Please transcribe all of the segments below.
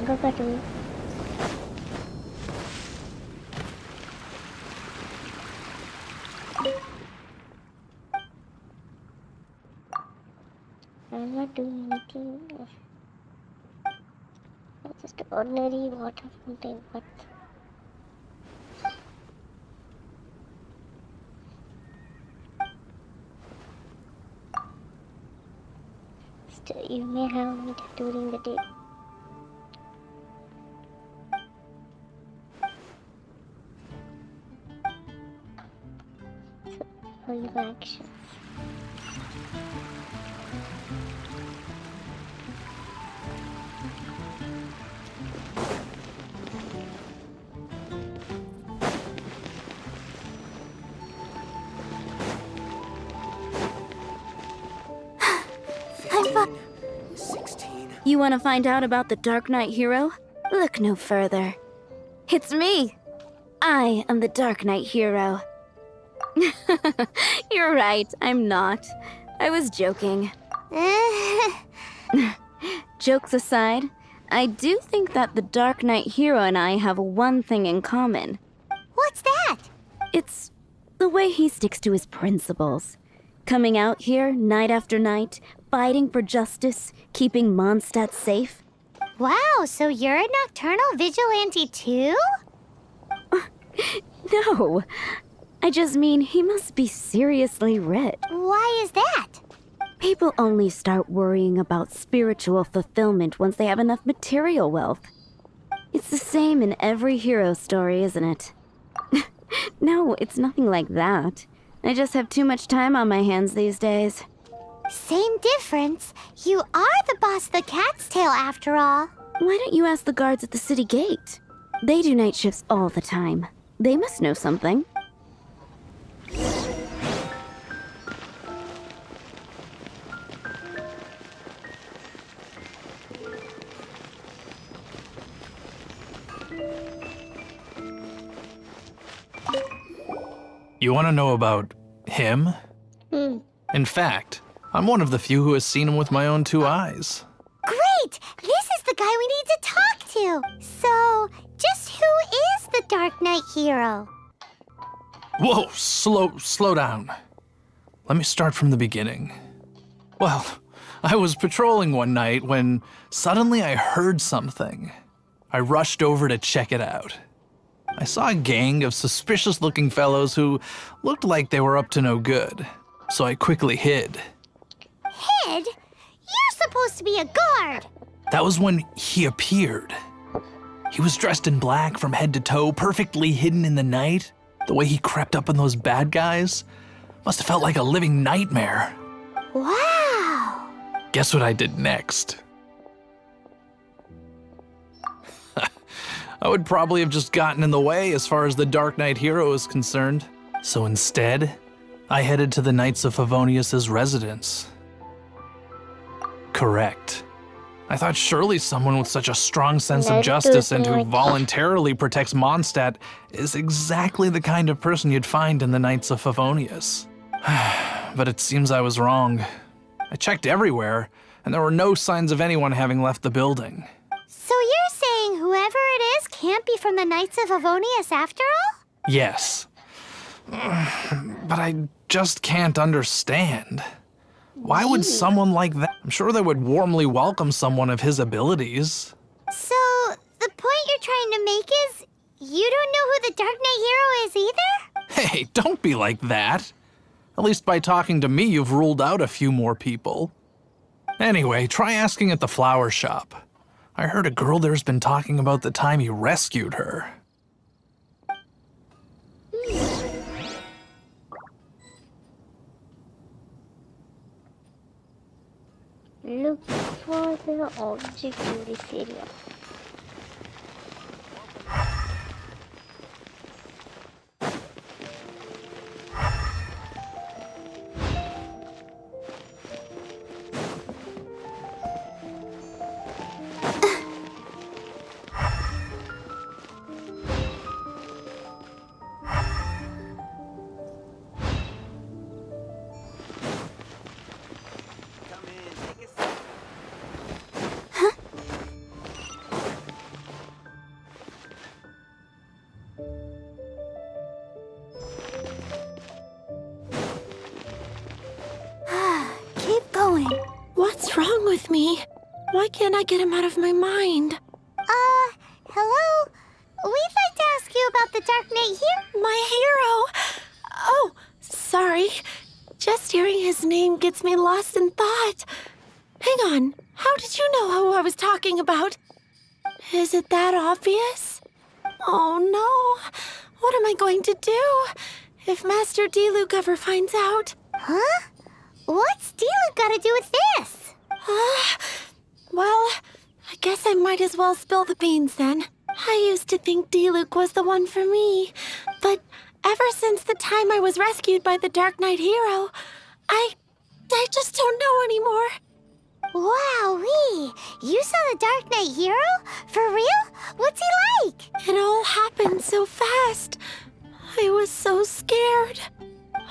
Go Quadro. I'm not doing anything. It's just ordinary water fountain, but still, you may have me during the day. For your actions. I'm 16. You want to find out about the Dark Knight hero? Look no further. It's me. I am the Dark Knight hero. You're right, I'm not. I was joking. Jokes aside, I do think that the Dark Knight hero and I have one thing in common. What's that? It's the way he sticks to his principles. Coming out here night after night, fighting for justice, keeping Mondstadt safe. Wow, so you're a nocturnal vigilante too? No. I just mean he must be seriously rich. Why is that? People only start worrying about spiritual fulfillment once they have enough material wealth. It's the same in every hero story, isn't it? No, it's nothing like that. I just have too much time on my hands these days. Same difference. You are the boss of the Cat's Tail after all. Why don't you ask the guards at the city gate? They do night shifts all the time. They must know something. You want to know about him? In fact, I'm one of the few who has seen him with my own two eyes. Great! This is the guy we need to talk to! So, just who is the Dark Knight hero? Whoa, slow down. Let me start from the beginning. Well, I was patrolling one night when suddenly I heard something. I rushed over to check it out. I saw a gang of suspicious-looking fellows who looked like they were up to no good, so I quickly hid. Hid? You're supposed to be a guard! That was when he appeared. He was dressed in black from head to toe, perfectly hidden in the night. The way he crept up on those bad guys must have felt like a living nightmare. Wow! Guess what I did next? I would probably have just gotten in the way as far as the Dark Knight hero is concerned. So instead, I headed to the Knights of Favonius' residence. Correct. I thought surely someone with such a strong sense of justice and who voluntarily protects Mondstadt is exactly the kind of person you'd find in the Knights of Favonius. But it seems I was wrong. I checked everywhere, and there were no signs of anyone having left the building. So you're saying whoever it is can't be from the Knights of Favonius after all? Yes. But I just can't understand. Why would someone like that? I'm sure they would warmly welcome someone of his abilities. So, the point you're trying to make is, you don't know who the Dark Knight hero is either? Hey, don't be like that. At least by talking to me, you've ruled out a few more people. Anyway, try asking at the flower shop. I heard a girl there's been talking about the time you rescued her. Look for the object in this area. Keep going. What's wrong with me? Why can't I get him out of my mind? Hello? We'd like to ask you about the Dark Knight here. My hero! Oh, sorry. Just hearing his name gets me lost in thought. Hang on, how did you know who I was talking about? Is it that obvious? Oh no, what am I going to do if Master D-Luke ever finds out? Huh? What's D-Luke got to do with this? Well, I guess I might as well spill the beans then. I used to think D-Luke was the one for me, but ever since the time I was rescued by the Dark Knight hero, I just don't know anymore. Wowee! You saw the Dark Knight hero? For real? What's he like? It all happened so fast. I was so scared.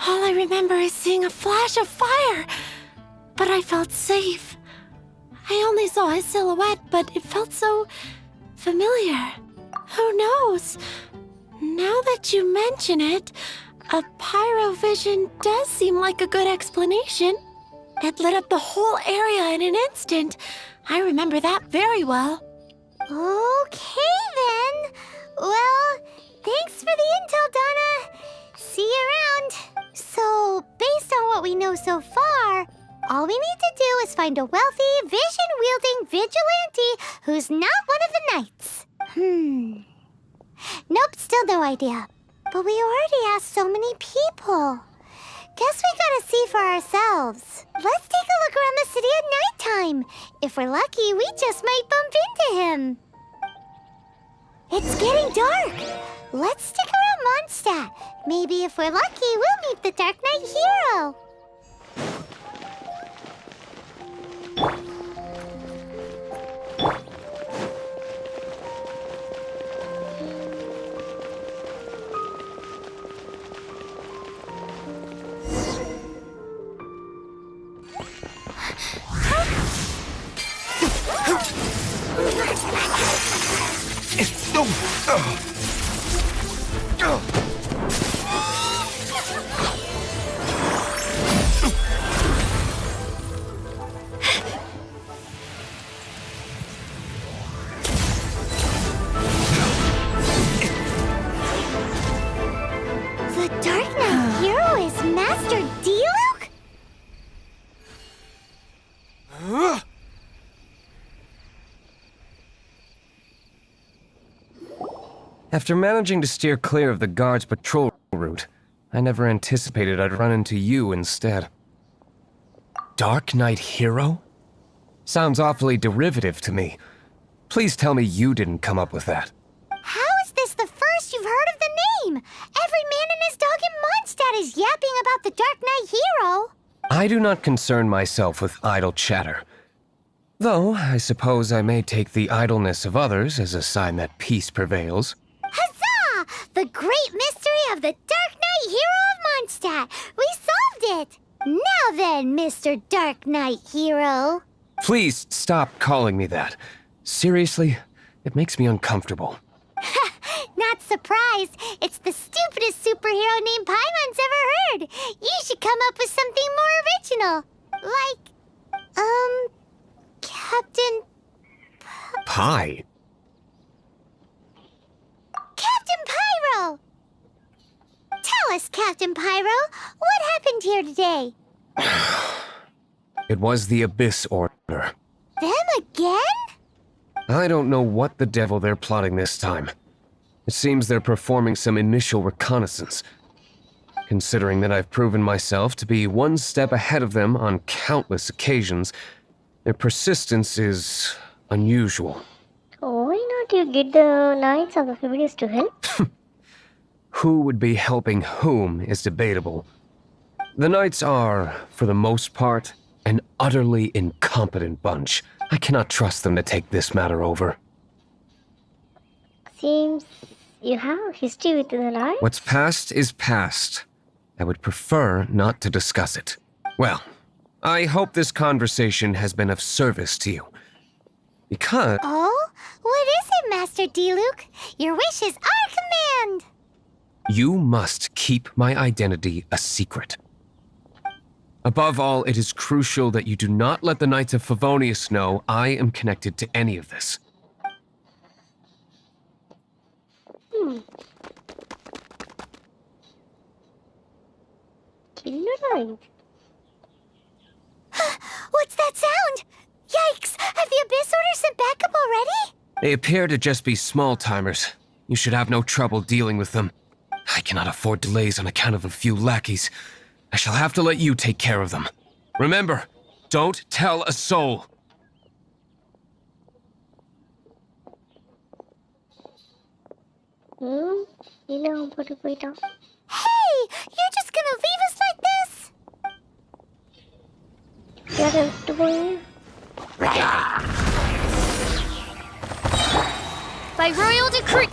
All I remember is seeing a flash of fire, but I felt safe. I only saw his silhouette, but it felt so familiar. Who knows? Now that you mention it, a pyrovision does seem like a good explanation. It lit up the whole area in an instant. I remember that very well. Okay then. Well, thanks for the intel, Donna. See you around. So, based on what we know so far, all we need to do is find a wealthy, vision-wielding vigilante who's not one of the knights. Nope, still no idea. But we already asked so many people. Guess we gotta see for ourselves. Let's take a look around the city at nighttime. If we're lucky, we just might bump into him. It's getting dark. Let's stick around Mondstadt. Maybe if we're lucky, we'll meet the Dark Knight hero. The Dark Knight hero is Master D-Luke? After managing to steer clear of the guard's patrol route, I never anticipated I'd run into you instead. Dark Knight hero? Sounds awfully derivative to me. Please tell me you didn't come up with that. How is this the first you've heard of the name? Every man and his dog in Mondstadt is yapping about the Dark Knight hero. I do not concern myself with idle chatter. Though, I suppose I may take the idleness of others as a sign that peace prevails. Huzzah! The great mystery of the Dark Knight hero of Mondstadt. We solved it. Now then, Mr. Dark Knight hero. Please stop calling me that. Seriously, it makes me uncomfortable. Not surprised. It's the stupidest superhero name Paimon's ever heard. You should come up with something more original. Like, Captain... Pie? Captain Pyro! Tell us, Captain Pyro, what happened here today? It was the Abyss Order. Them again? I don't know what the devil they're plotting this time. It seems they're performing some initial reconnaissance. Considering that I've proven myself to be one step ahead of them on countless occasions, Their persistence is unusual. Why not you get the Knights of the Furious to help? Who would be helping whom is debatable. The Knights are, for the most part, an utterly incompetent bunch. I cannot trust them to take this matter over. Seems you have history with the Knights? What's past is past. I would prefer not to discuss it. Well, I hope this conversation has been of service to you. Because... Oh? What is it, Master D-Luke? Your wish is our command! You must keep my identity a secret. Above all, it is crucial that you do not let the Knights of Favonius know I am connected to any of this. Killer. What's that sound? Yikes! Have the Abyss Order sent backup already? They appear to just be small-timers. You should have no trouble dealing with them. I cannot afford delays on account of a few lackeys. I shall have to let you take care of them. Remember, don't tell a soul. You know what to put on. Hey! You're just gonna leave us like this? You are to go. By royal decree.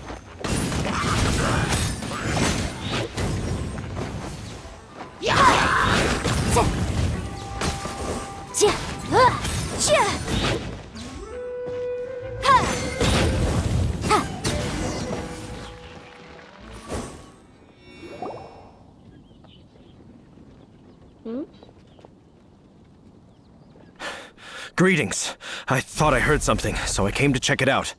Greetings. I thought I heard something, so I came to check it out.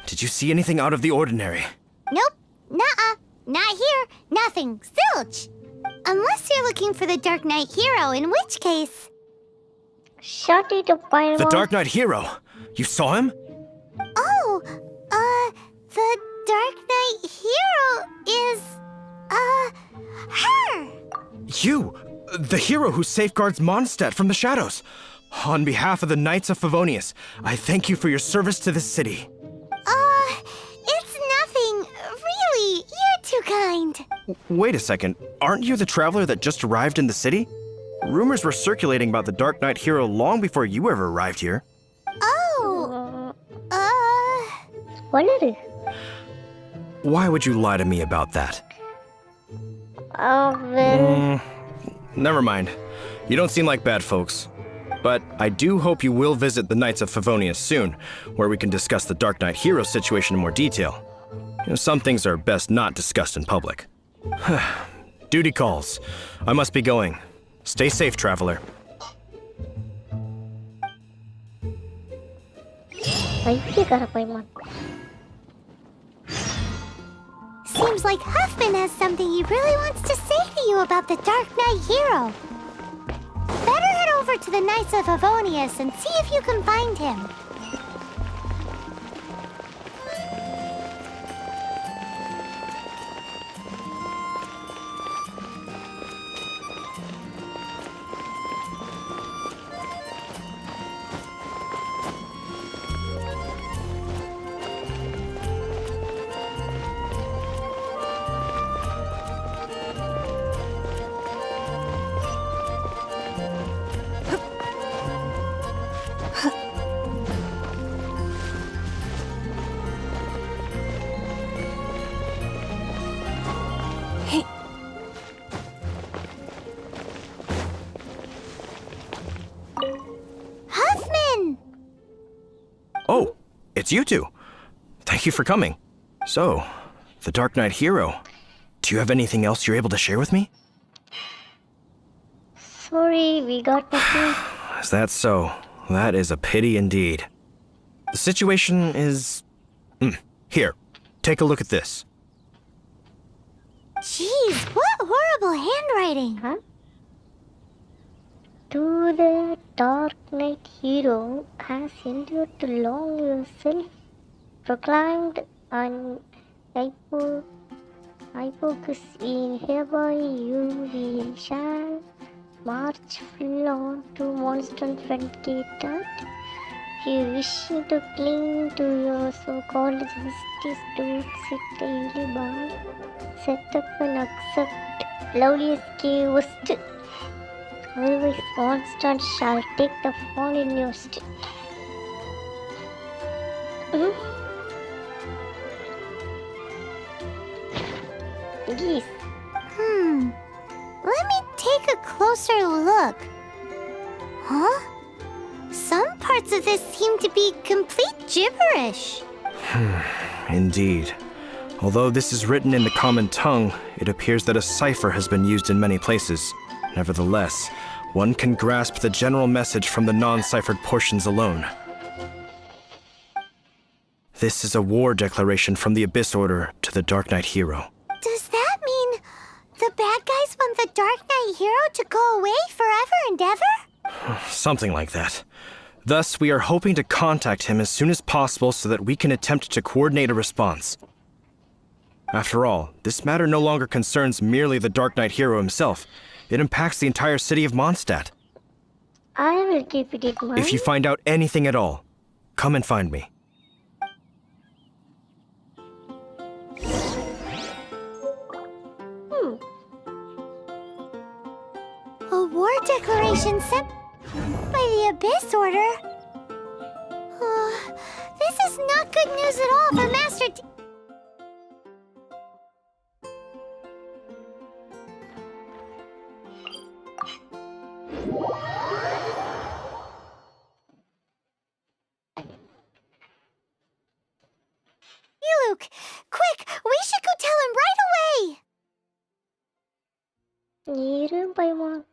Did you see anything out of the ordinary? Nope. Nuh-uh. Not here. Nothing. Zilch. Unless you're looking for the Dark Knight hero, in which case... Shut it up, Pyro. The Dark Knight hero? You saw him? Oh, the Dark Knight hero is, her! You! The hero who safeguards Mondstadt from the shadows. On behalf of the Knights of Favonius, I thank you for your service to this city. It's nothing. Really, you're too kind. Wait a second. Aren't you the traveler that just arrived in the city? Rumors were circulating about the Dark Knight hero long before you ever arrived here. Oh, What is it? Why would you lie to me about that? Well, Never mind. You don't seem like bad folks. But I do hope you will visit the Knights of Favonius soon, where we can discuss the Dark Knight hero situation in more detail. Some things are best not discussed in public. Duty calls. I must be going. Stay safe, traveler. seems like Huffman has something he really wants to say to you about the Dark Knight hero. Better head over to the Knights of Favonius and see if you can find him. Oh, it's you two. Thank you for coming. So, the Dark Knight hero. Do you have anything else you're able to share with me? Sorry, we got nothing. Is that so? That is a pity indeed. The situation is... Here, take a look at this. Jeez, what horrible handwriting. Huh? To the Dark Knight hero has endured to long yourself, proclaimed an hypocrisy in hereby shall march full on to monster front gate at you wishing to cling to your so-called justice, don't sit idly by. Set up and accept loveliest ghost. Otherwise, monster shall take the fall in your stead. Yes. Let me take a closer look. Huh? Some parts of this seem to be complete gibberish. Indeed. Although this is written in the common tongue, it appears that a cipher has been used in many places. Nevertheless, one can grasp the general message from the non-ciphered portions alone. This is a war declaration from the Abyss Order to the Dark Knight Hero. Does that mean the bad guys want the Dark Knight Hero to go away forever and ever? Something like that. Thus, we are hoping to contact him as soon as possible so that we can attempt to coordinate a response. After all, this matter no longer concerns merely the Dark Knight Hero himself. It impacts the entire city of Mondstadt. I will keep it in mind. If you find out anything at all, come and find me. A war declaration sent by the Abyss Order? This is not good news at all for Master D. Luke, quick! We should go tell him right away! Iru Paimon.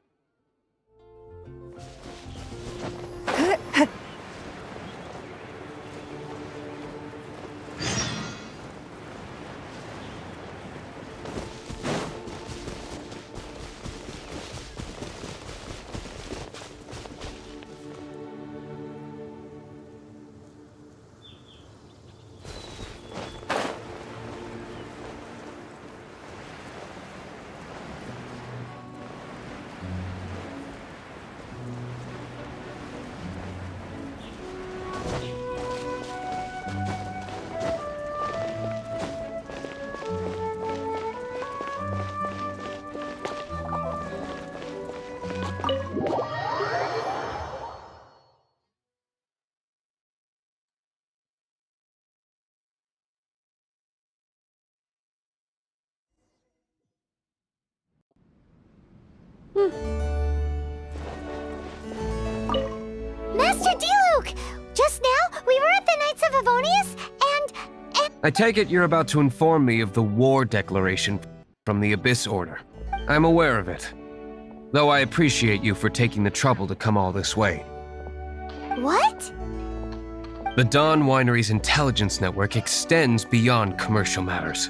Master D-Luke! Just now, we were at the Knights of Avonius, and... I take it you're about to inform me of the war declaration from the Abyss Order. I'm aware of it, though I appreciate you for taking the trouble to come all this way. What? The Dawn Winery's intelligence network extends beyond commercial matters.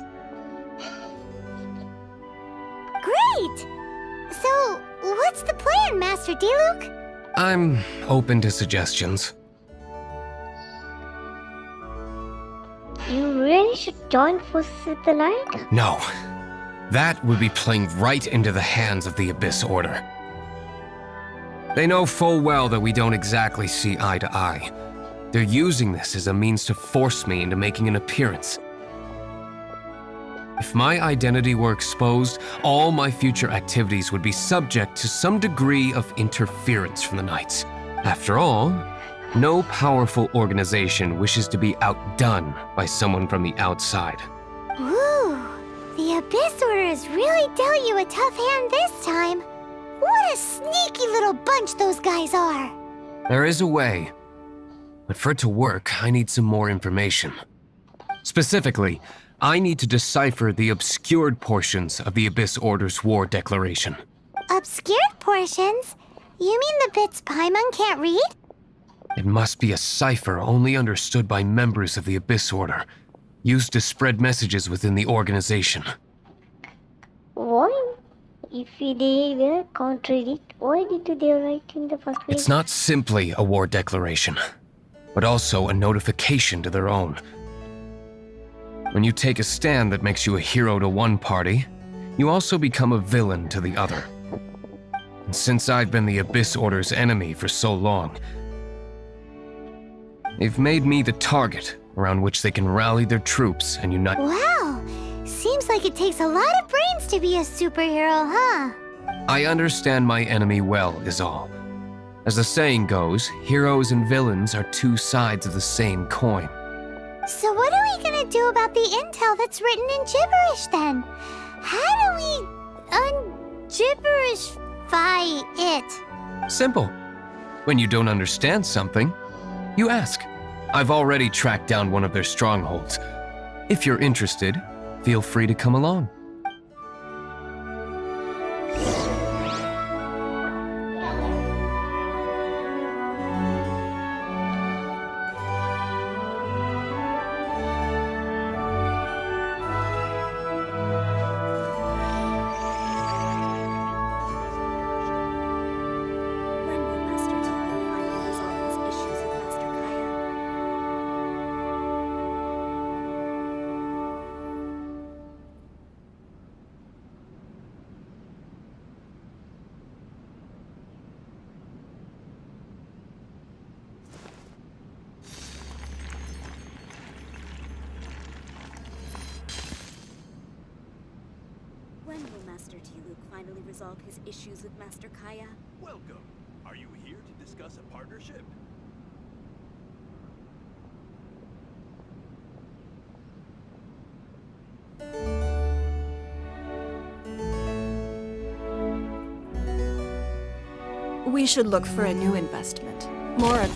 Great! So, what's the plan, Master D-Luke? I'm open to suggestions. You really should join forces with the Knight? No. That would be playing right into the hands of the Abyss Order. They know full well that we don't exactly see eye to eye. They're using this as a means to force me into making an appearance. If my identity were exposed, all my future activities would be subject to some degree of interference from the Knights. After all, no powerful organization wishes to be outdone by someone from the outside. Ooh, the Abyss Order has really dealt you a tough hand this time. What a sneaky little bunch those guys are. There is a way, but for it to work, I need some more information. Specifically, I need to decipher the obscured portions of the Abyss Order's war declaration. Obscured portions? You mean the bits Paimon can't read? It must be a cipher only understood by members of the Abyss Order, used to spread messages within the organization. Why? If they were contrary, why did they write in the first place? It's not simply a war declaration, but also a notification to their own. When you take a stand that makes you a hero to one party, you also become a villain to the other. And since I've been the Abyss Order's enemy for so long, They've made me the target around which they can rally their troops and unite. Wow! Seems like it takes a lot of brains to be a superhero, huh? I understand my enemy well, is all. As the saying goes, heroes and villains are two sides of the same coin. So what are we gonna do about the intel that's written in gibberish then? How do we un-gibberishify it? Simple. When you don't understand something, you ask. I've already tracked down one of their strongholds. If you're interested, feel free to come along. When will Master T finally resolve his issues with Master Kaya? When will Master T finally resolve his issues with Master Kaya? Welcome. Are you here to discuss a partnership? We should look for a new investment. More of...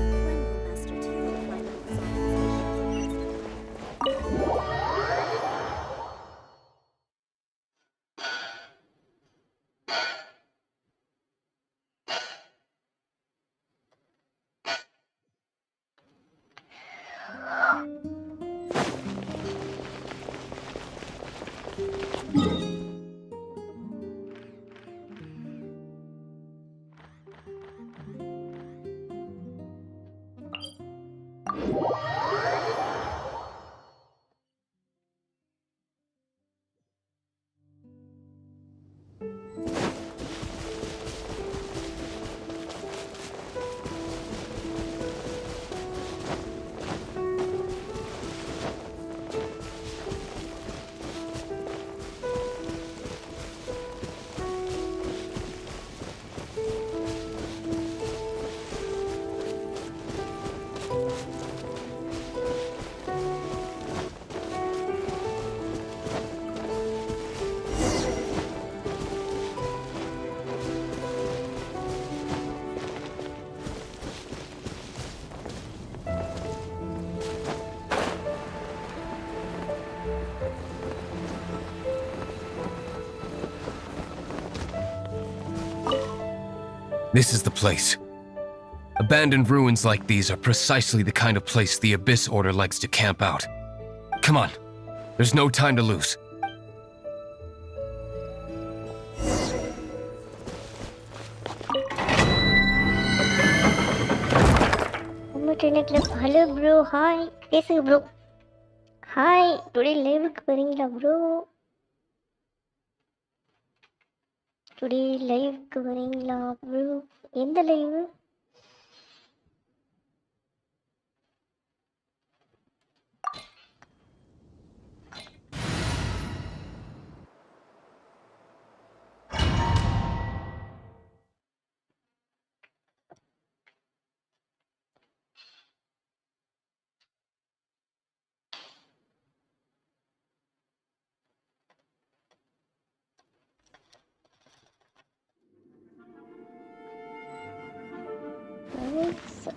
When will Master T finally resolve his issues with Master Kaya? This is the place. Abandoned ruins like these are precisely the kind of place the Abyss Order likes to camp out. Come on. There's no time to lose. Hello bro, hi. Yes bro. Hi, today live வரீங்களா bro? Today live வரீங்களா bro? எந்த live? So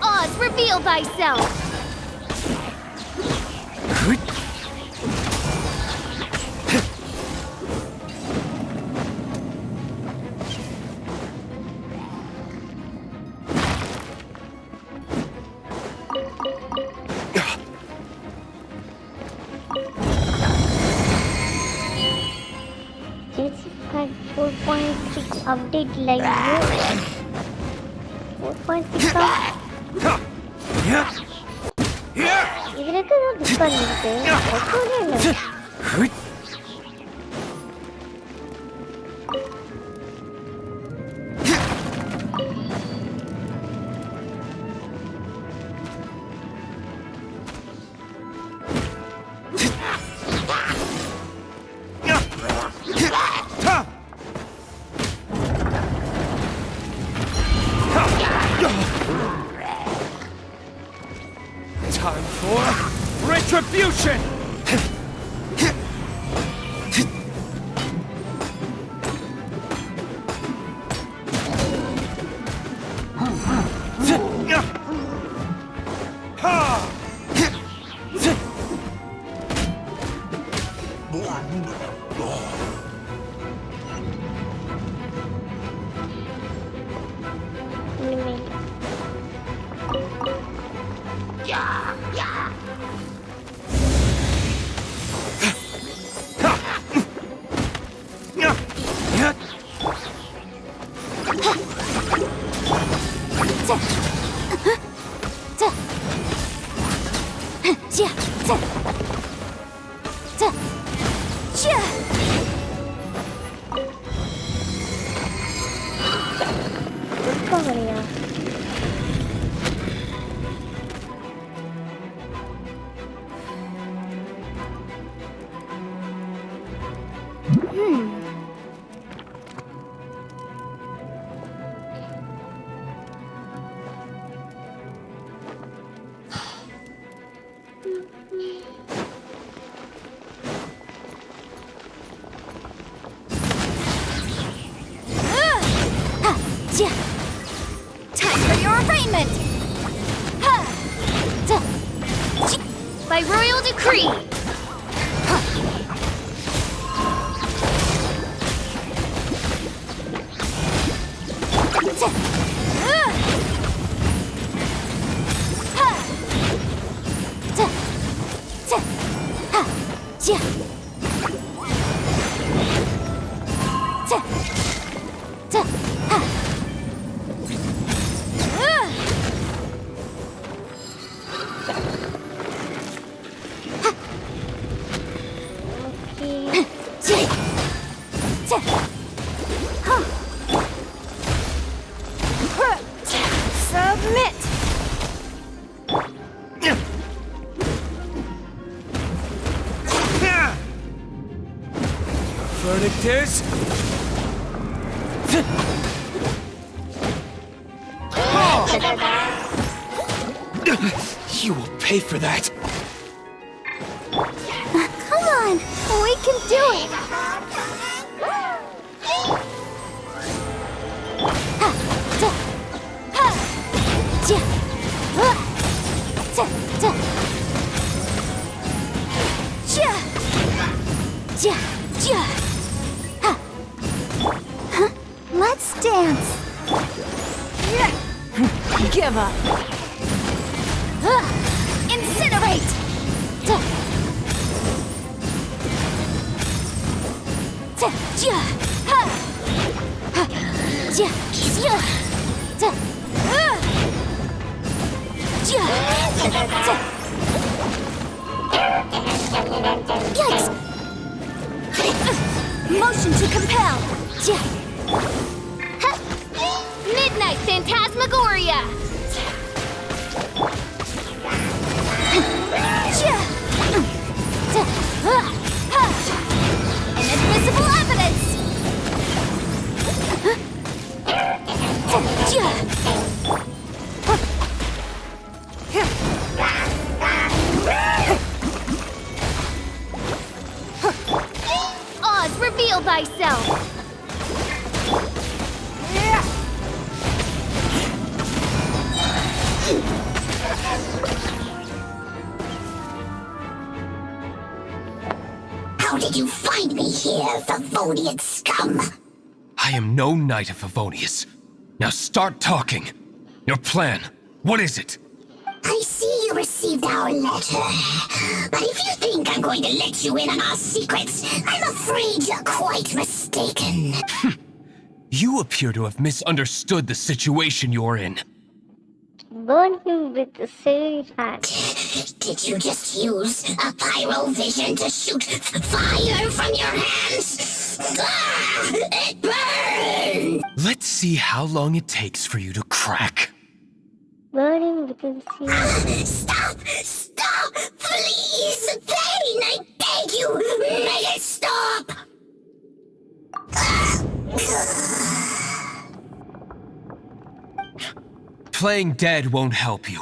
Oz, reveal thyself! GENSHIN 4.6 update like this. 4.6 இதுக்கு தான் book பண்ணிருக்கு Time for retribution! Time for your arraignment! By royal decree! Submit! Verdict is... You will pay for that. Come on! We can do it! Let's dance! Give up! Incinerate! Yikes! Motion to compel! Midnight Phantasmagoria! Inadmissible evidence! Reveal thyself! How did you find me here, Favonian scum? I am no Knight of Favonius. Now start talking. Your plan, what is it? I see you received our letter. But if you think I'm going to let you in on our secrets, I'm afraid you're quite mistaken. You appear to have misunderstood the situation you're in. Burn him with the same hand. Did you just use a pyrovision to shoot fire from your hands? Ah, it burns! Let's see how long it takes for you to crack. Burn him with the same hand. Stop! Stop! Please! Pain! I beg you! Make it stop! Playing dead won't help you.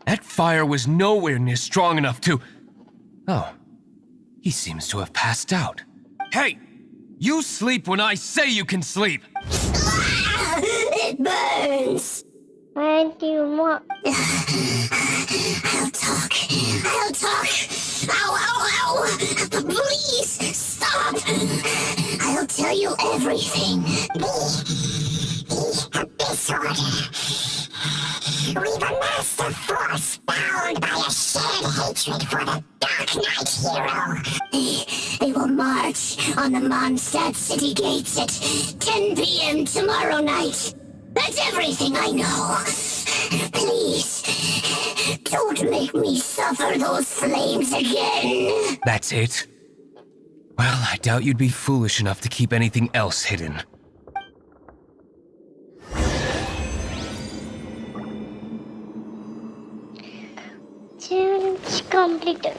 That fire was nowhere near strong enough to... Oh. He seems to have passed out. Hey! You sleep when I say you can sleep! It burns! And you more. I'll talk. I'll talk. Ow, ow, ow! Please, stop! I'll tell you everything. Disorder. We've amassed a force bound by a shared hatred for the Dark Knight hero. They will march on the Mondstadt city gates at 10 p.m. tomorrow night. That's everything I know. Please, don't make me suffer those flames again. That's it? Well, I doubt you'd be foolish enough to keep anything else hidden. Challenge completed.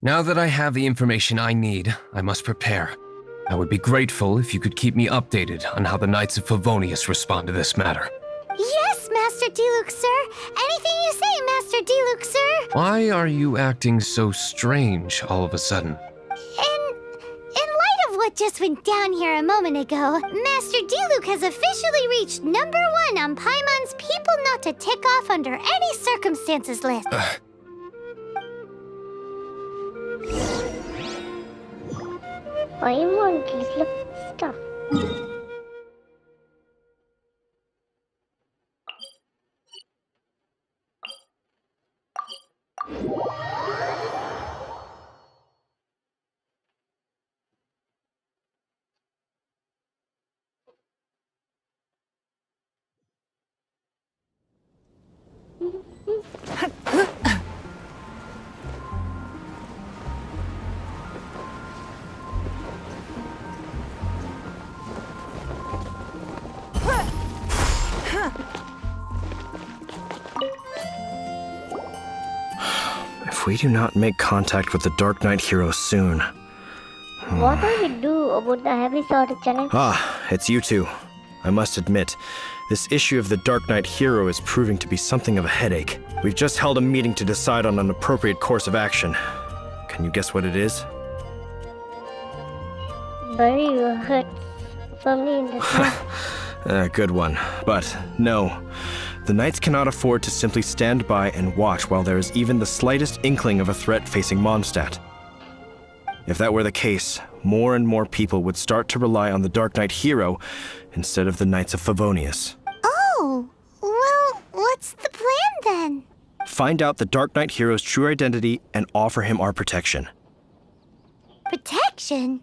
Now that I have the information I need, I must prepare. I would be grateful if you could keep me updated on how the Knights of Favonius respond to this matter. Yes, Master Diluc, sir. Anything you say, Master Diluc, sir. Why are you acting so strange all of a sudden? In light of what just went down here a moment ago, Master Diluc has officially reached #1 on Paimon's People Not to Tick Off Under Any Circumstances list. I want to stuff. If we do not make contact with the Dark Knight hero soon... What do we do about the heavy sword challenge? Ah, it's you two. I must admit, this issue of the Dark Knight hero is proving to be something of a headache. We've just held a meeting to decide on an appropriate course of action. Can you guess what it is? Bury your hurt firmly in the sand. Good one. But no. The Knights cannot afford to simply stand by and watch while there is even the slightest inkling of a threat facing Mondstadt. If that were the case, more and more people would start to rely on the Dark Knight hero instead of the Knights of Favonius. Oh, well, what's the plan then? Find out the Dark Knight hero's true identity and offer him our protection. Protection?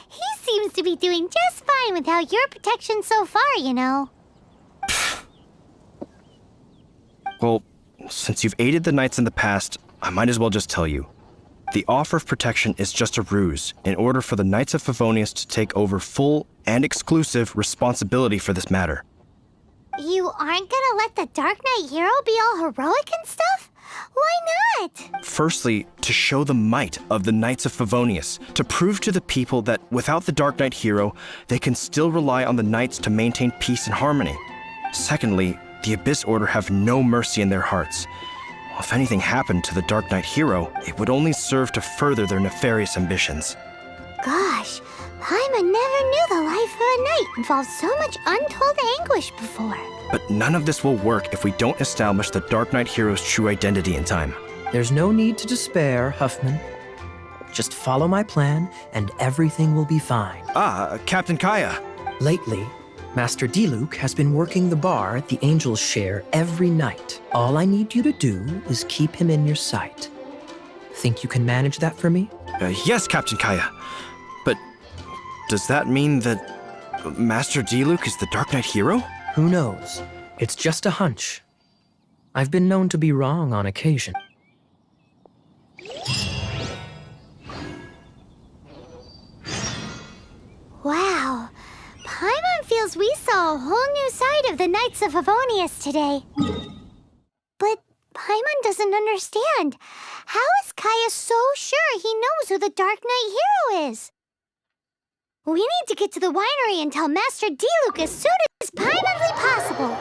He seems to be doing just fine without your protection so far, you know. Well, since you've aided the Knights in the past, I might as well just tell you. The offer of protection is just a ruse in order for the Knights of Favonius to take over full and exclusive responsibility for this matter. You aren't gonna let the Dark Knight hero be all heroic and stuff? Why not? Firstly, to show the might of the Knights of Favonius, to prove to the people that without the Dark Knight hero, they can still rely on the Knights to maintain peace and harmony. Secondly, the Abyss Order have no mercy in their hearts. If anything happened to the Dark Knight hero, it would only serve to further their nefarious ambitions. Gosh, Paimon never knew the life of a knight involved so much untold anguish before. But none of this will work if we don't establish the Dark Knight hero's true identity in time. There's no need to despair, Huffman. Just follow my plan, and everything will be fine. Captain Kaya. Lately, Master Diluc has been working the bar the Angels share every night. All I need you to do is keep him in your sight. Think you can manage that for me? Yes, Captain Kaya. But does that mean that Master Diluc is the Dark Knight hero? Who knows? It's just a hunch. I've been known to be wrong on occasion. Wow. Paimon feels we saw a whole new side of the Knights of Favonius today. But Paimon doesn't understand. How is Kaya so sure he knows who the Dark Knight hero is? We need to get to the winery and tell Master Diluc as soon as Paimonly possible.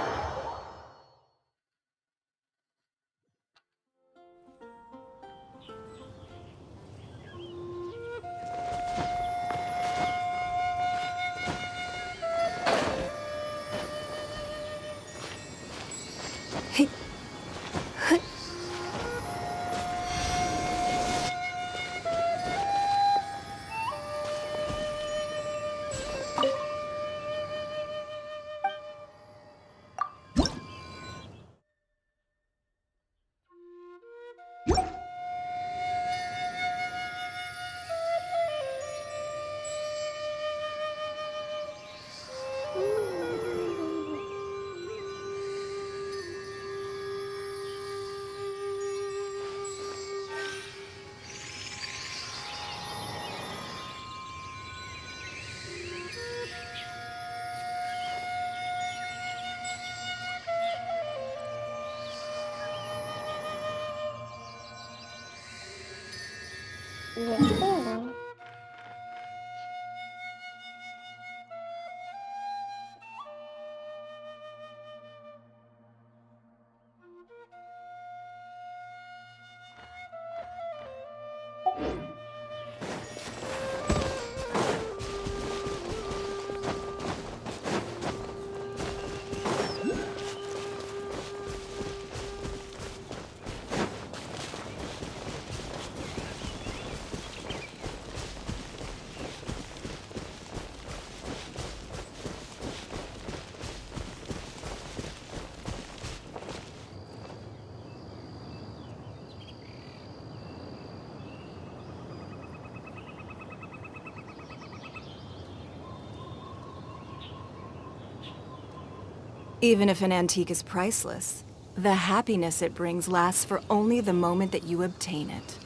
Even if an antique is priceless, the happiness it brings lasts for only the moment that you obtain it.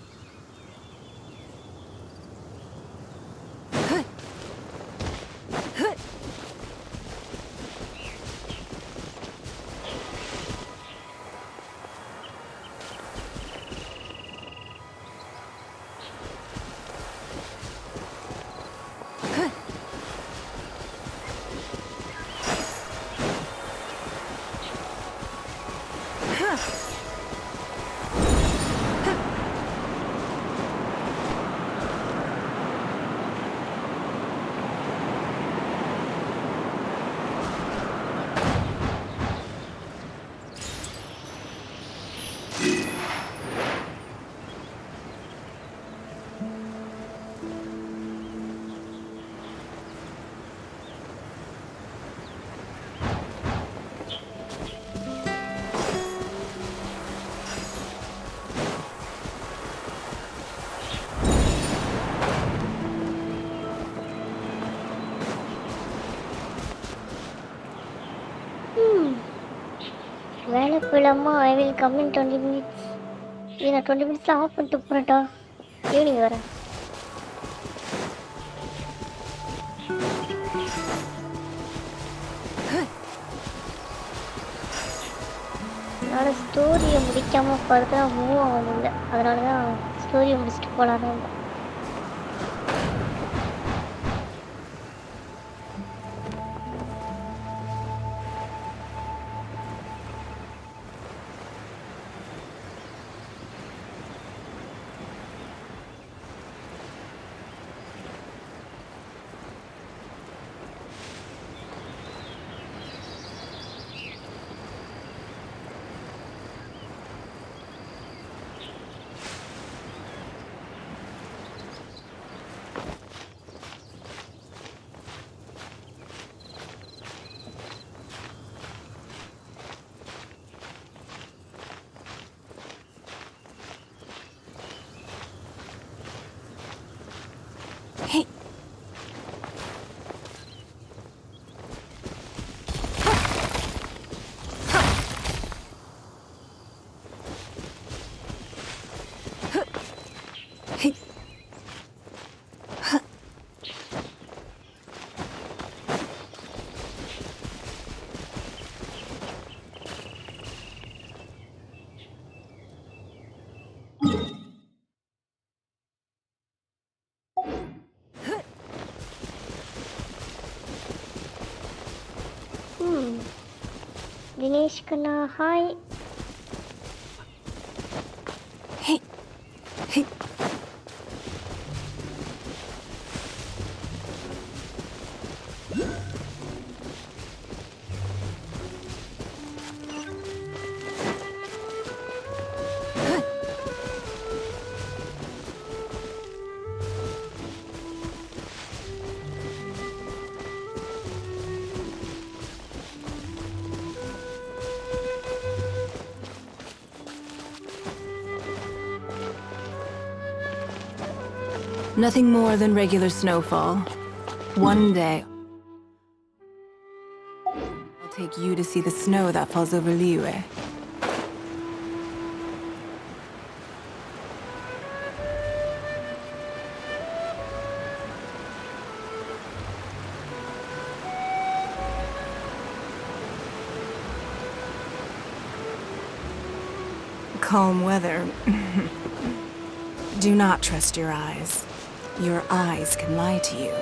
வேலை போலாமா? I will come in 20 minutes. நான் 20 மினிட்ஸில் of பண்ணிட்டு போகிறேன்டா. Evening வரேன். என்னால் ஸ்டோரியை முடிக்காமல் ஃபர்தராக மூவ் ஆக முடியல. அதனால தான் ஸ்டோரியை முடிச்சுட்டு போகலான்னு வந்தேன். தினேஷ் கண்ணா hi. Nothing more than regular snowfall. One day, I'll take you to see the snow that falls over Liyue. Calm weather. Do not trust your eyes. Your eyes can lie to you.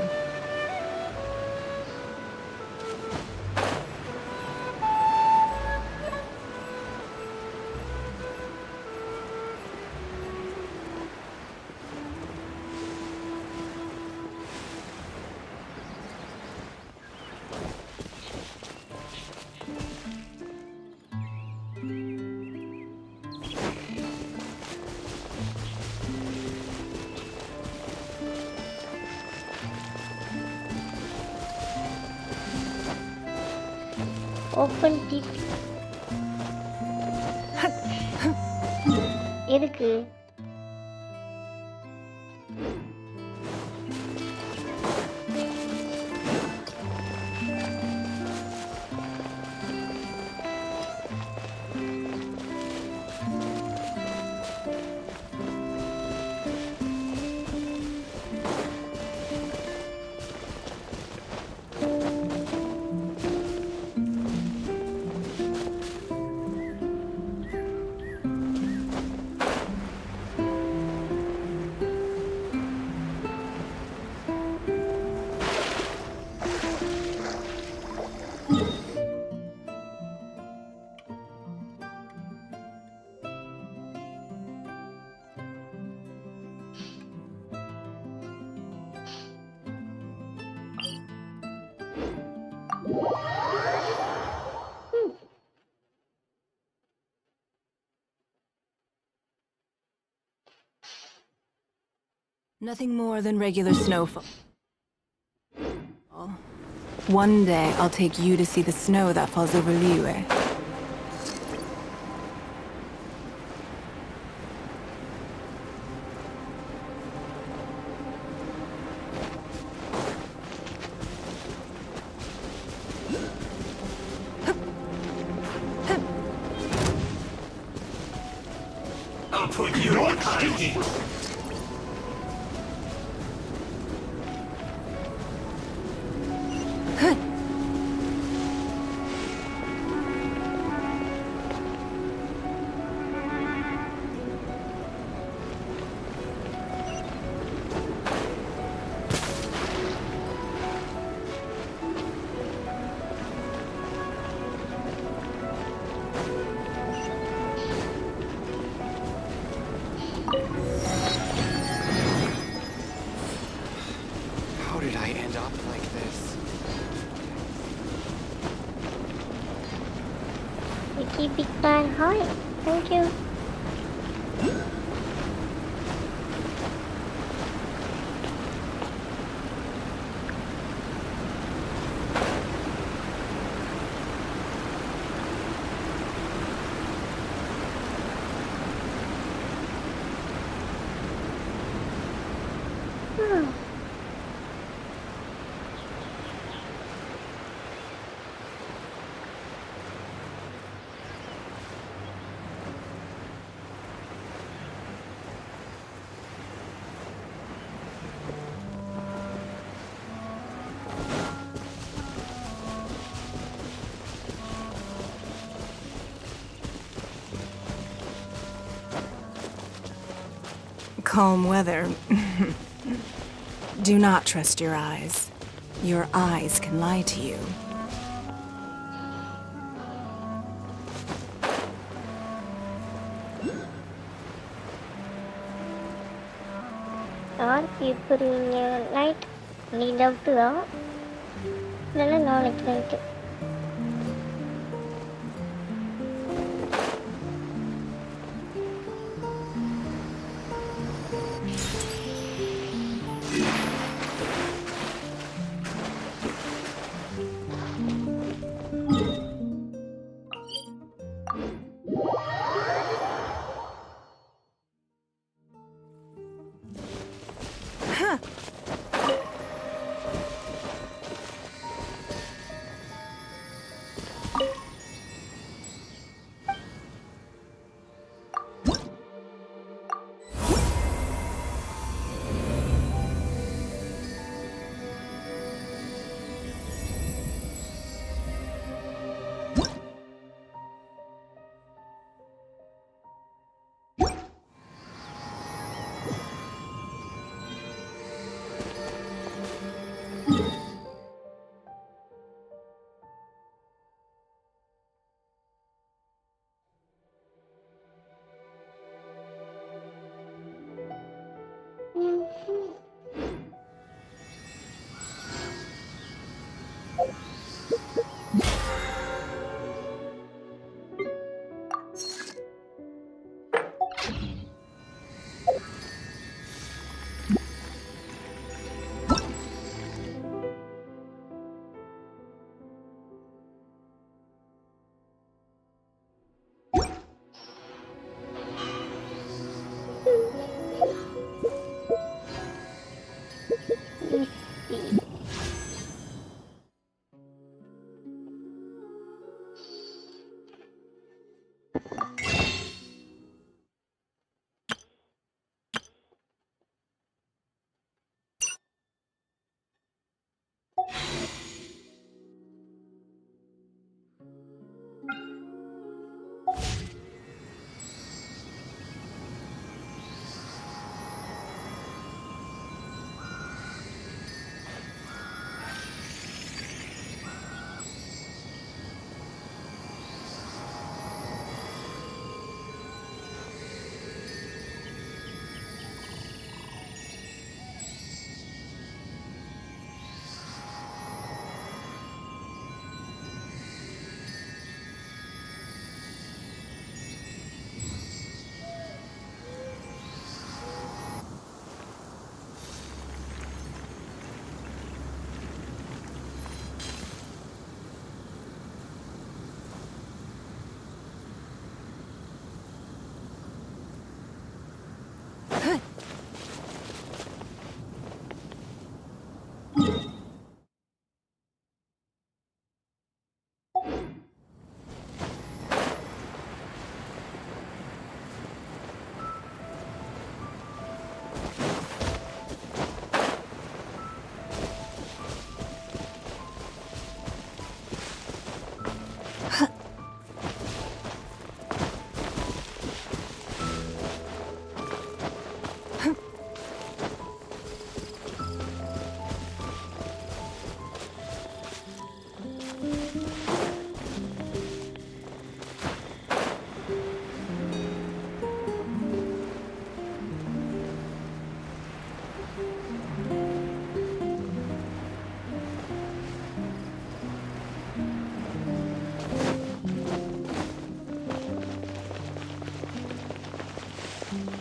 Open TV எதுக்கு? Nothing more than regular snowfall. One day, I'll take you to see the snow that falls over Liyue. I'll put your kind in. How did I end up like this? Vicky Big Man, hi. Thank you. Hmm. Calm weather. Do not trust your eyes. Your eyes can lie to you. Are people in your night need out to go? No, night.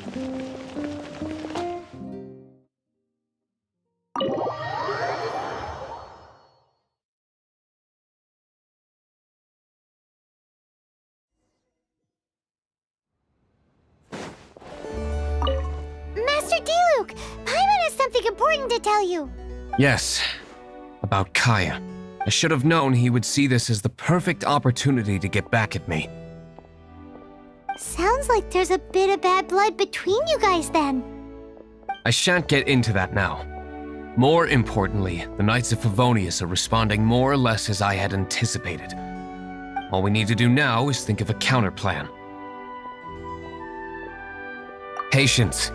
Master D-Luke, Paimon has something important to tell you. Yes, about Kaya. I should have known he would see this as the perfect opportunity to get back at me. Sounds like there's a bit of bad blood between you guys then. I shan't get into that now. More importantly, the Knights of Favonius are responding more or less as I had anticipated. All we need to do now is think of a counterplan. Patience.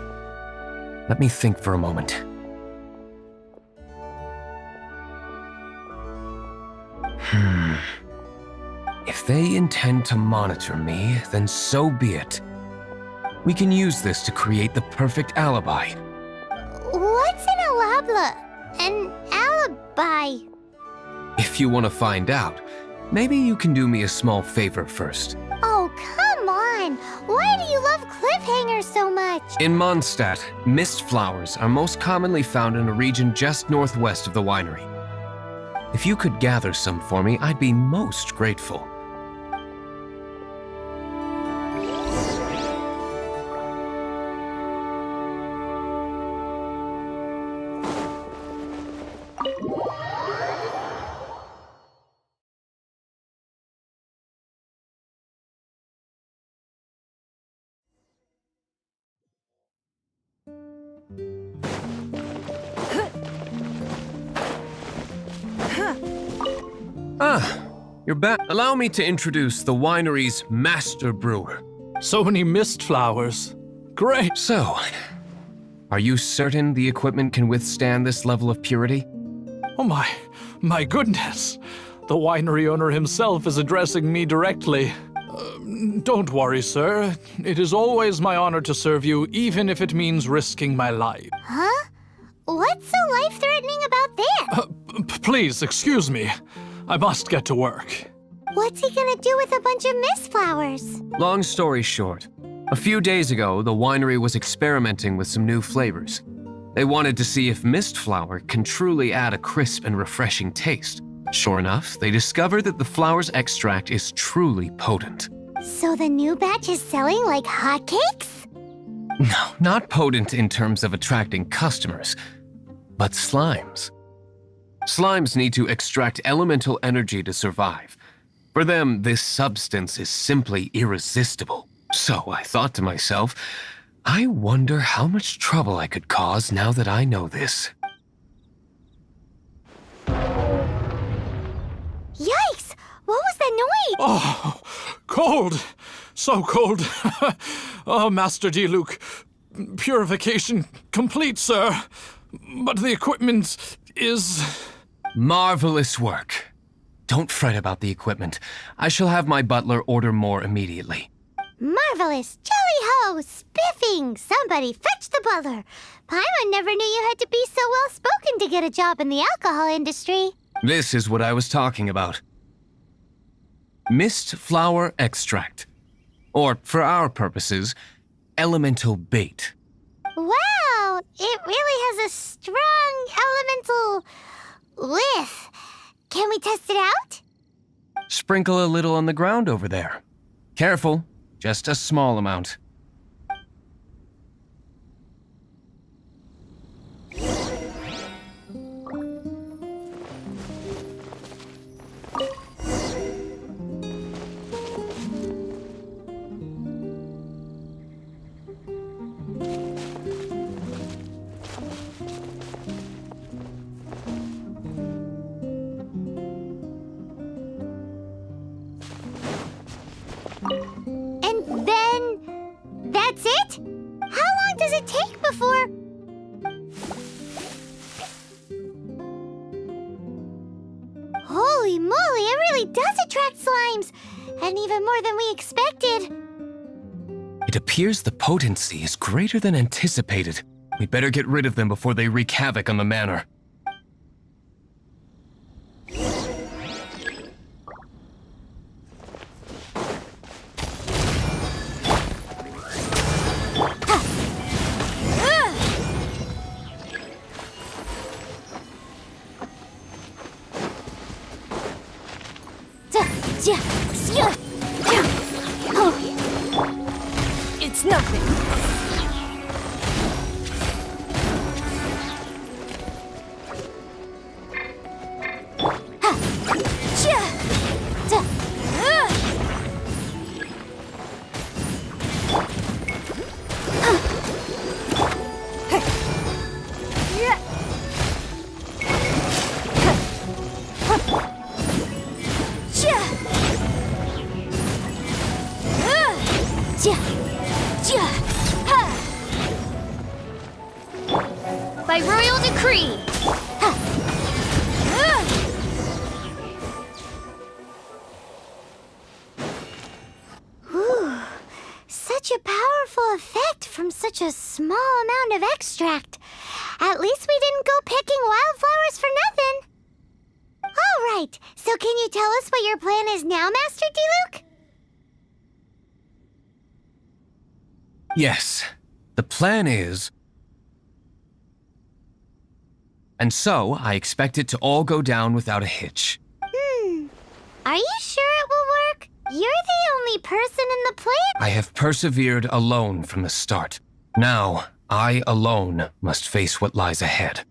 Let me think for a moment. If they intend to monitor me, then so be it. We can use this to create the perfect alibi. What's an alabla? An alibi? If you want to find out, maybe you can do me a small favor first. Oh, come on! Why do you love cliffhangers so much? In Mondstadt, mist flowers are most commonly found in a region just northwest of the winery. If you could gather some for me, I'd be most grateful. You're back. Allow me to introduce the winery's master brewer. So many mist flowers. Great. So, are you certain the equipment can withstand this level of purity? Oh my goodness. The winery owner himself is addressing me directly. Don't worry, sir. It is always my honor to serve you, even if it means risking my life. Huh? What's so life-threatening about that? Please, excuse me. I must get to work. What's he gonna do with a bunch of mist flowers? Long story short, a few days ago, the winery was experimenting with some new flavors. They wanted to see if mist flower can truly add a crisp and refreshing taste. Sure enough, they discovered that the flower's extract is truly potent. So the new batch is selling like hotcakes? No, not potent in terms of attracting customers, but slimes. Slimes need to extract elemental energy to survive. For them, this substance is simply irresistible. So I thought to myself, I wonder how much trouble I could cause now that I know this. Yikes! What was that noise? Oh, cold. So cold. Oh, Master D-Luke. Purification complete, sir. But the equipment is... Marvelous work. Don't fret about the equipment. I shall have my butler order more immediately. Marvelous! Jolly-ho! Spiffing! Somebody fetch the butler! Paimon never knew you had to be so well-spoken to get a job in the alcohol industry. This is what I was talking about. Mist flower extract. Or, for our purposes, elemental bait. Wow! It really has a strong elemental whiff. Can we test it out? Sprinkle a little on the ground over there. Careful, just a small amount. And then... that's it? How long does it take before... Holy moly, it really does attract slimes! And even more than we expected. It appears the potency is greater than anticipated. We'd better get rid of them before they wreak havoc on the manor. It's nothing. By royal decree. Whew. Such a powerful effect from such a small amount of extract. At least we didn't go picking wildflowers for nothing. All right, so can you tell us what your plan is now, Master Diluc? Yes, the plan is... And so, I expect it to all go down without a hitch. Are you sure it will work? You're the only person in the plan. I have persevered alone from the start. Now, I alone must face what lies ahead.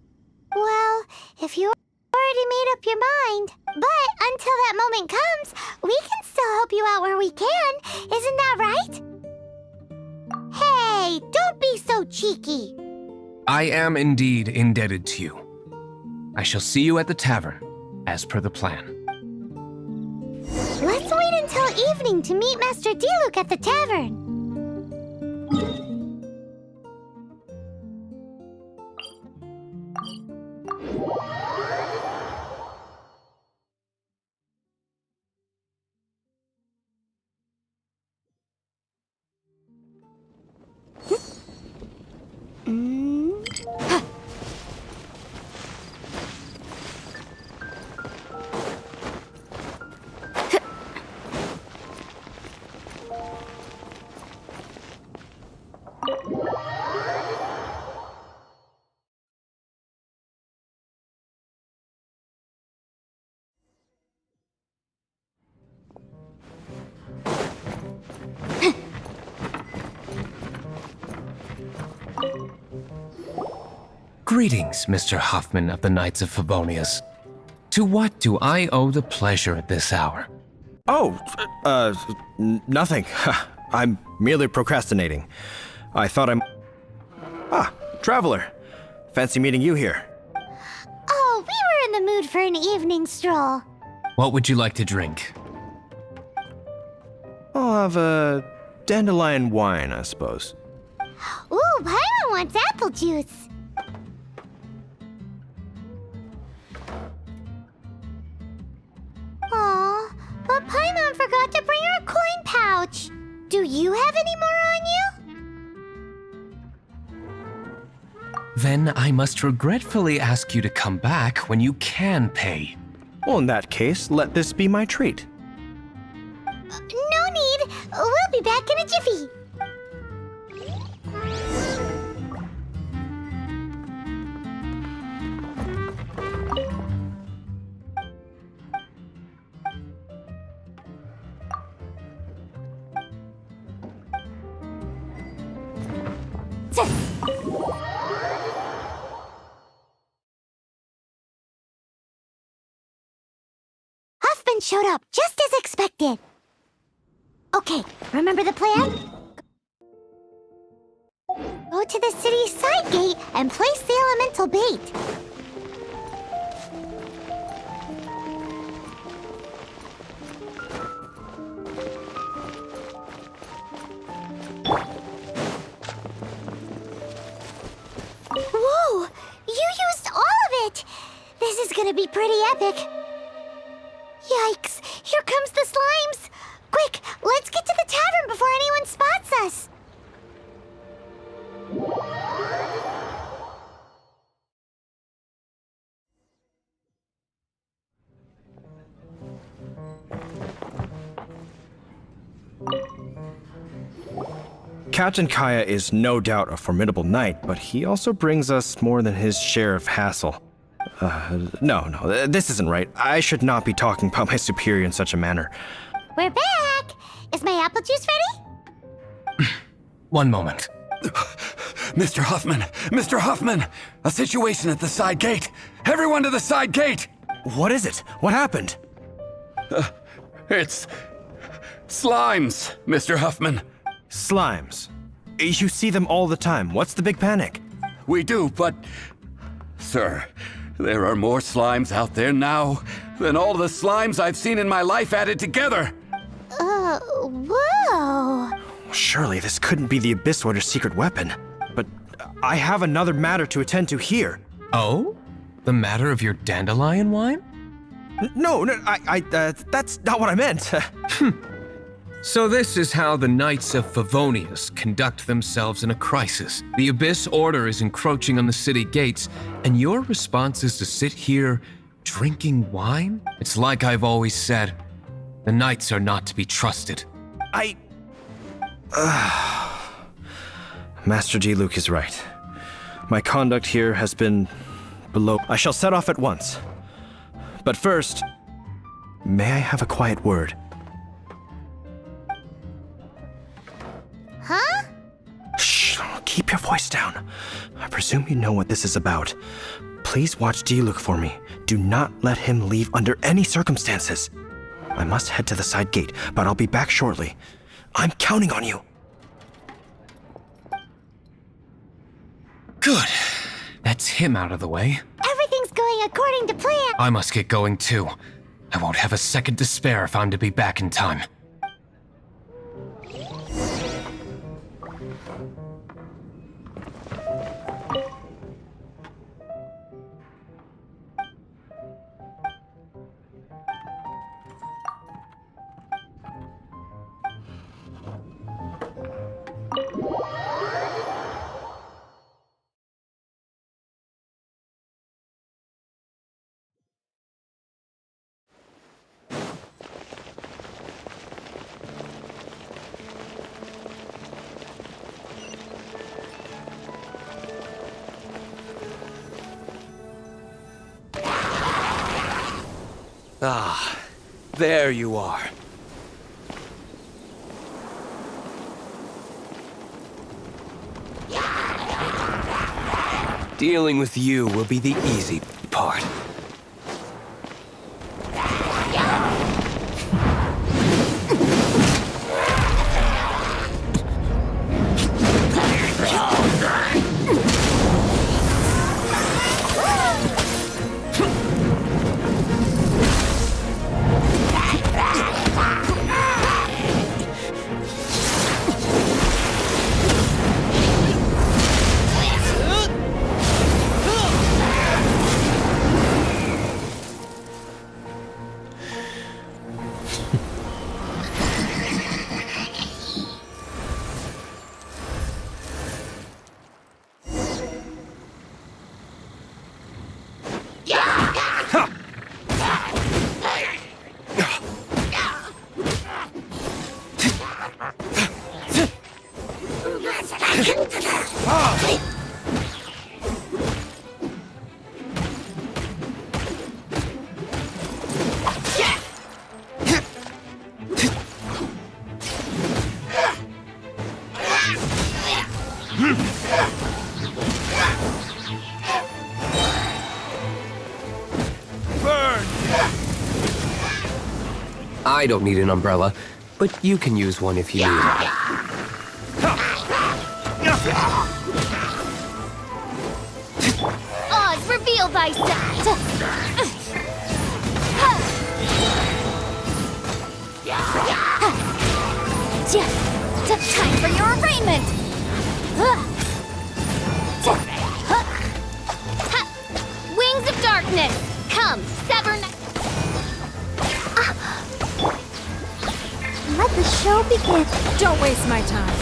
Well, if you already made up your mind. But until that moment comes, we can still help you out where we can. Isn't that right? Hey, don't be so cheeky. I am indeed indebted to you. I shall see you at the tavern, as per the plan. Let's wait until evening to meet Master Diluc at the tavern. Greetings, Mr. Hoffman of the Knights of Favonius. To what do I owe the pleasure at this hour? Oh, nothing. I'm merely procrastinating. I thought I'm... Ah, Traveler. Fancy meeting you here. Oh, we were in the mood for an evening stroll. What would you like to drink? I'll have a dandelion wine, I suppose. Ooh, Paimon wants apple juice. Aw, but Paimon forgot to bring her coin pouch. Do you have any more on you? Then I must regretfully ask you to come back when you can pay. Well, in that case, let this be my treat. No need. We'll be back in a jiffy. Huffman showed up just as expected. Okay, remember the plan? Go to the city's side gate and place the elemental bait. Whoa! You used all of it! This is gonna be pretty epic. Yikes! Here comes the slimes! Quick, let's get to the tavern before anyone spots us! Captain Kaya is no doubt a formidable knight, but he also brings us more than his share of hassle. No, this isn't right. I should not be talking about my superior in such a manner. We're back! Is my apple juice ready? One moment. Mr. Huffman! Mr. Huffman! A situation at the side gate! Everyone to the side gate! What is it? What happened? It's slimes, Mr. Huffman. Slimes. You see them all the time. What's the big panic? We do, but... Sir, there are more slimes out there now than all the slimes I've seen in my life added together! Whoa! Surely this couldn't be the Abyss Order's secret weapon. But I have another matter to attend to here. Oh? The matter of your dandelion wine? No, that's not what I meant. So this is how the Knights of Favonius conduct themselves in a crisis. The Abyss Order is encroaching on the city gates, and your response is to sit here drinking wine? It's like I've always said, the Knights are not to be trusted. Master Diluc is right. My conduct here has been below. I shall set off at once. But first, may I have a quiet word? Huh? Shh, keep your voice down. I presume you know what this is about. Please watch Diluc for me. Do not let him leave under any circumstances. I must head to the side gate, but I'll be back shortly. I'm counting on you. Good. That's him out of the way. Everything's going according to plan. I must get going too. I won't have a second to spare if I'm to be back in time. Ah, there you are. Dealing with you will be the easy part. I don't need an umbrella, but you can use one if you need it. Oz, reveal thyself! Time for your arraignment! Wings of darkness! Come, sever... Let the show begin. Don't waste my time.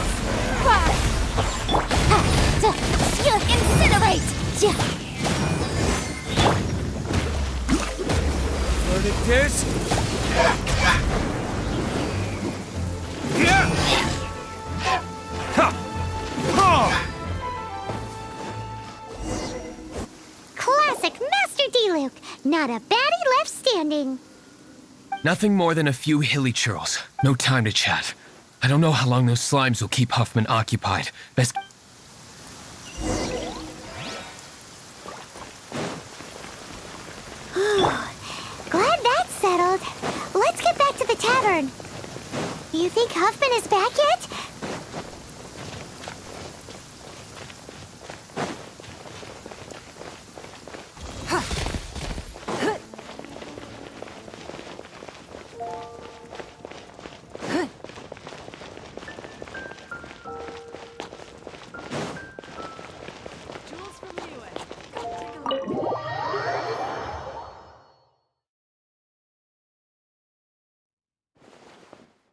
Incinerate! Verdict Classic Master D Not a baddie left standing. Nothing more than a few hilly churls. No time to chat. I don't know how long those slimes will keep Huffman occupied. Best... Glad that's settled. Let's get back to the tavern. You think Huffman is back yet?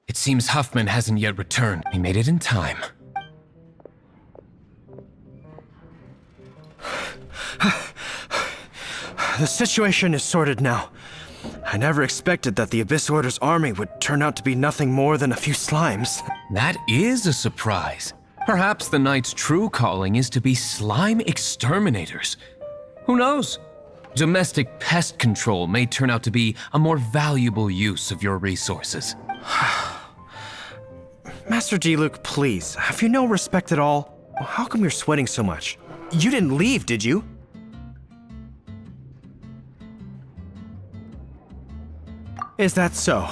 It seems Huffman hasn't yet returned. He made it in time. The situation is sorted now. I never expected that the Abyss Order's army would turn out to be nothing more than a few slimes. That is a surprise. Perhaps the Knight's true calling is to be slime exterminators. Who knows? Domestic pest control may turn out to be a more valuable use of your resources. Master D-Luke, please, have you no respect at all? How come you're sweating so much? You didn't leave, did you? Is that so?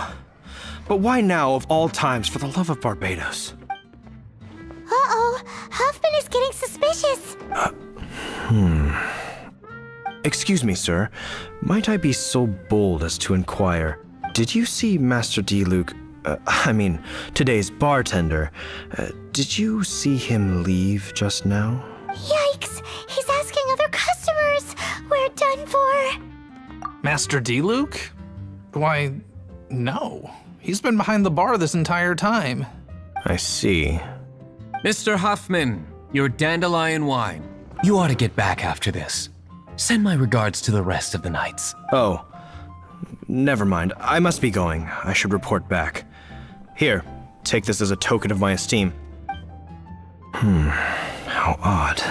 But why now of all times, for the love of Barbados? Uh-oh, Huffman is getting suspicious. Excuse me, sir. Might I be so bold as to inquire, did you see Master D-Luke, today's bartender, did you see him leave just now? Yikes, he's asking other customers. We're done for. Master D-Luke? Why, no. He's been behind the bar this entire time. I see. Mr. Huffman, your dandelion wine. You ought to get back after this. Send my regards to the rest of the knights. Oh, never mind. I must be going. I should report back. Here, take this as a token of my esteem. How odd.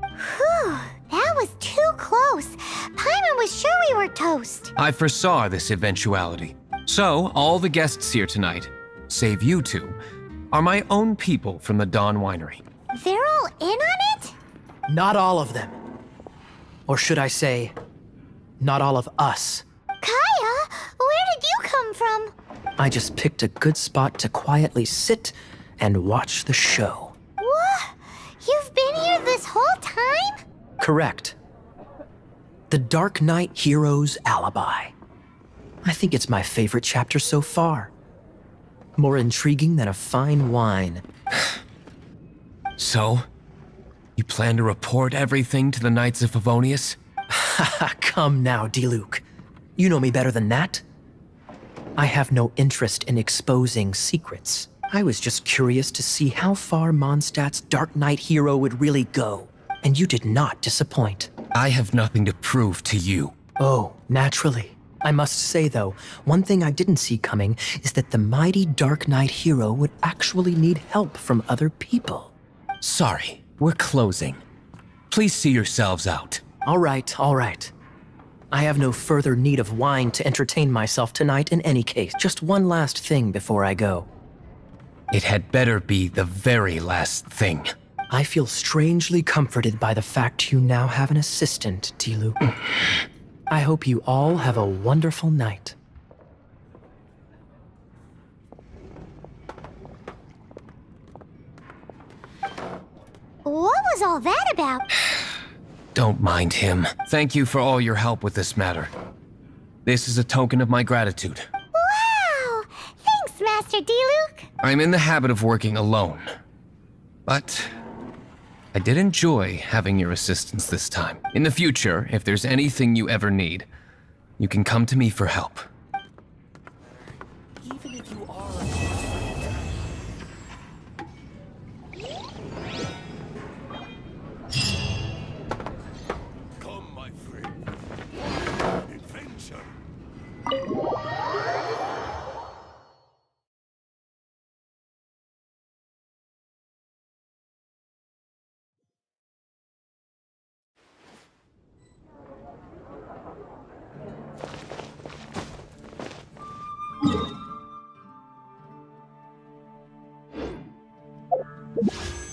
Whew, that was too close. Paimon was sure we were toast. I foresaw this eventuality. So, all the guests here tonight, save you two, are my own people from the Dawn Winery. They're all in on it? Not all of them. Or should I say, not all of us. Kaya, where did you come from? I just picked a good spot to quietly sit and watch the show. What? You've been here this whole time? Correct. The Dark Knight Hero's Alibi. I think it's my favorite chapter so far. More intriguing than a fine wine. So, you plan to report everything to the Knights of Favonius? Come now, D-Luke. You know me better than that. I have no interest in exposing secrets. I was just curious to see how far Mondstadt's Dark Knight hero would really go, and you did not disappoint. I have nothing to prove to you. Oh, naturally. I must say, though, one thing I didn't see coming is that the mighty Dark Knight hero would actually need help from other people. Sorry, we're closing. Please see yourselves out. All right, all right. I have no further need of wine to entertain myself tonight in any case. Just one last thing before I go. It had better be the very last thing. I feel strangely comforted by the fact you now have an assistant, D-Luke. I hope you all have a wonderful night. What was all that about? Don't mind him. Thank you for all your help with this matter. This is a token of my gratitude. Wow! Thanks, Master D-Luke. I'm in the habit of working alone. But I did enjoy having your assistance this time. In the future, if there's anything you ever need, you can come to me for help. Even if you are Come, my friend. Adventure. Bye.